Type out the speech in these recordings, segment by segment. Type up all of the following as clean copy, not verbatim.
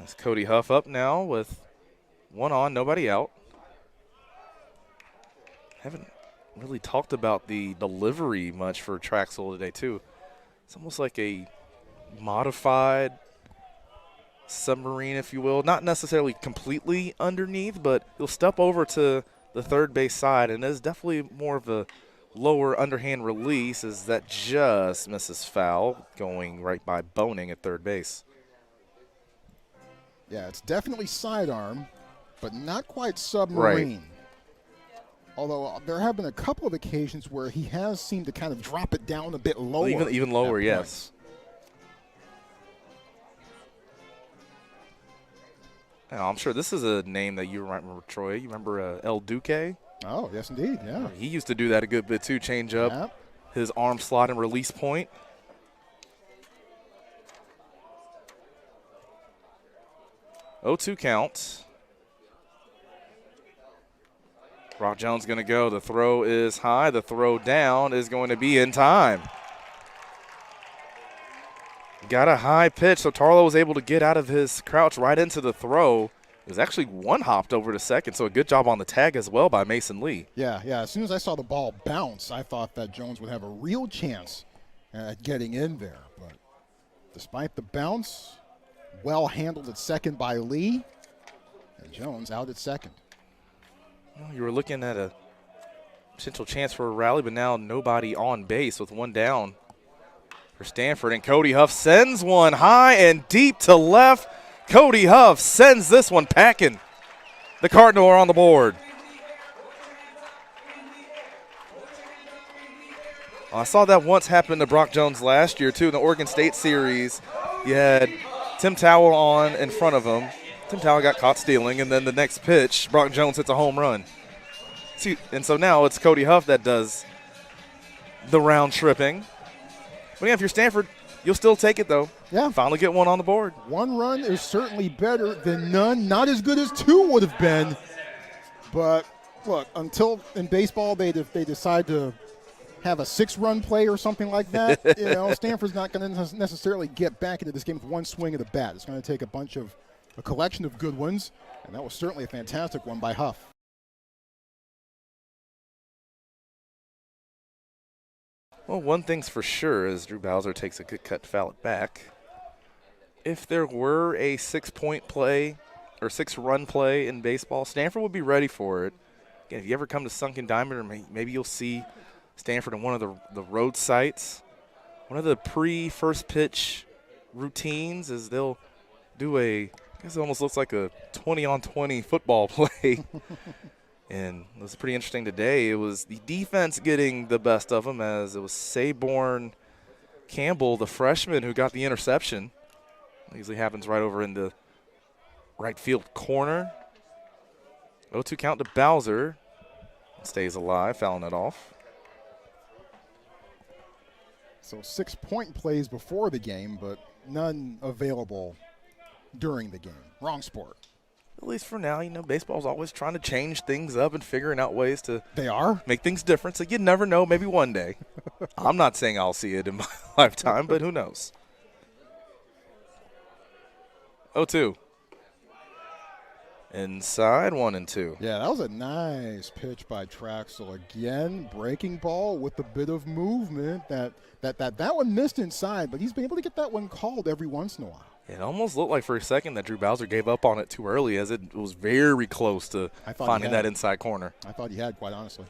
It's Cody Huff up now with one on, nobody out. Haven't really talked about the delivery much for Traxel today, too. It's almost like a modified submarine, if you will. Not necessarily completely underneath, but he'll step over to the third base side, and there's definitely more of a lower underhand release as that just misses foul, going right by Boning at third base. Yeah, it's definitely sidearm, but not quite submarine. Right. Although there have been a couple of occasions where he has seemed to kind of drop it down a bit lower. Even lower, yes. Now, I'm sure this is a name that you remember, Troy. You remember El Duque? Oh, yes, indeed, yeah. He used to do that a good bit, too, change up his arm slot and release point. Oh, 2 count. Brock Jones going to go. The throw is high. The throw down is going to be in time. Got a high pitch, so Tarlow was able to get out of his crouch right into the throw. It was actually one-hopped over to second, so a good job on the tag as well by Mason Lee. Yeah. As soon as I saw the ball bounce, I thought that Jones would have a real chance at getting in there. But despite the bounce, well handled at second by Lee, and Jones out at second. Well, you were looking at a potential chance for a rally, but now nobody on base with one down for Stanford, and Cody Huff sends one high and deep to left. Cody Huff sends this one packing. The Cardinal are on the board. I saw that once happen to Brock Jones last year, too, in the Oregon State series. You had Tim Towle on in front of him. Tim Towle got caught stealing, and then the next pitch, Brock Jones hits a home run. See, and so now it's Cody Huff that does the round tripping. But yeah, if you're Stanford, you'll still take it, though. Yeah. Finally get one on the board. One run is certainly better than none. Not as good as two would have been. But, look, until in baseball they decide to have a 6-run play or something like that, Stanford's not going to necessarily get back into this game with one swing of the bat. It's going to take a collection of good ones, and that was certainly a fantastic one by Huff. Well, one thing's for sure is Drew Bowser takes a good cut to foul it back. If there were a 6-point play or 6-run play in baseball, Stanford would be ready for it. Again, if you ever come to Sunken Diamond, or maybe you'll see Stanford in one of the road sites. One of the pre-first pitch routines is they'll do I guess it almost looks like a 20-on-20 football play. And it was pretty interesting today. It was the defense getting the best of them, as it was Saborn Campbell, the freshman, who got the interception. It usually happens right over in the right field corner. 0-2 count to Bowser. Stays alive, fouling it off. So 6-point plays before the game, but none available during the game. Wrong sport. At least for now, baseball's always trying to change things up and figuring out ways to make things different. So you never know, maybe one day. I'm not saying I'll see it in my lifetime, but who knows. 0-2. Inside, 1-2. Yeah, that was a nice pitch by Traxel. Again, breaking ball with a bit of movement. That one missed inside, but he's been able to get that one called every once in a while. It almost looked like for a second that Drew Bowser gave up on it too early, as it was very close to finding that inside corner. I thought he had, quite honestly.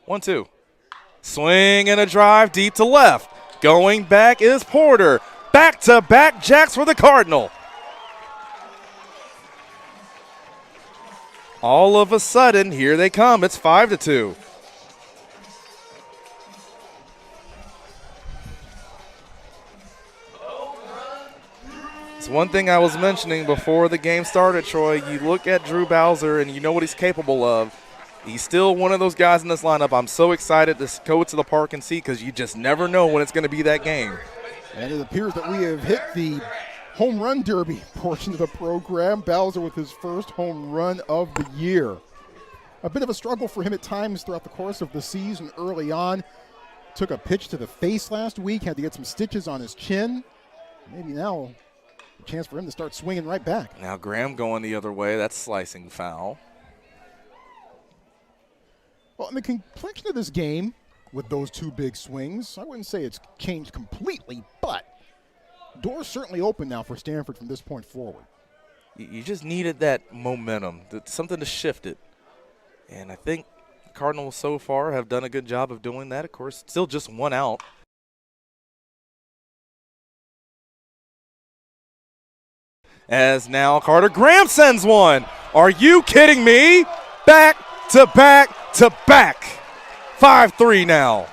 1-2. Swing and a drive deep to left. Going back is Porter. Back-to-back jacks for the Cardinal. All of a sudden, here they come. It's 5-2. It's one thing I was mentioning before the game started, Troy. You look at Drew Bowser and you know what he's capable of. He's still one of those guys in this lineup I'm so excited to go to the park and see, because you just never know when it's going to be that game. And it appears that we have hit the home run derby portion of the program. Bowser with his first home run of the year. A bit of a struggle for him at times throughout the course of the season early on. Took a pitch to the face last week, had to get some stitches on his chin. Maybe now a chance for him to start swinging right back. Now Graham going the other way. That's slicing foul. Well, in the complexion of this game, with those two big swings, I wouldn't say it's changed completely, but doors certainly open now for Stanford from this point forward. You just needed that momentum, something to shift it. And I think the Cardinals so far have done a good job of doing that. Of course, still just one out. As now Carter Graham sends one. Are you kidding me? Back to back to back. 5-3 now.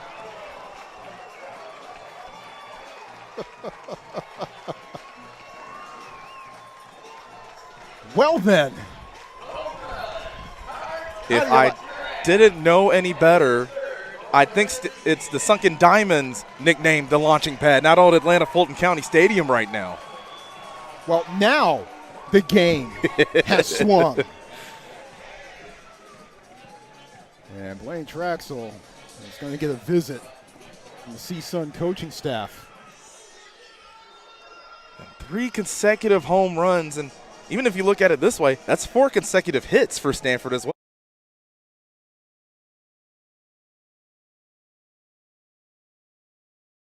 Well then. If I didn't know any better, I think it's the Sunken Diamonds nicknamed the launching pad, not old Atlanta Fulton County Stadium right now. Well, now the game has swung. And Blaine Traxel is going to get a visit from the CSUN coaching staff. 3 consecutive home runs, and even if you look at it this way, that's 4 consecutive hits for Stanford as well.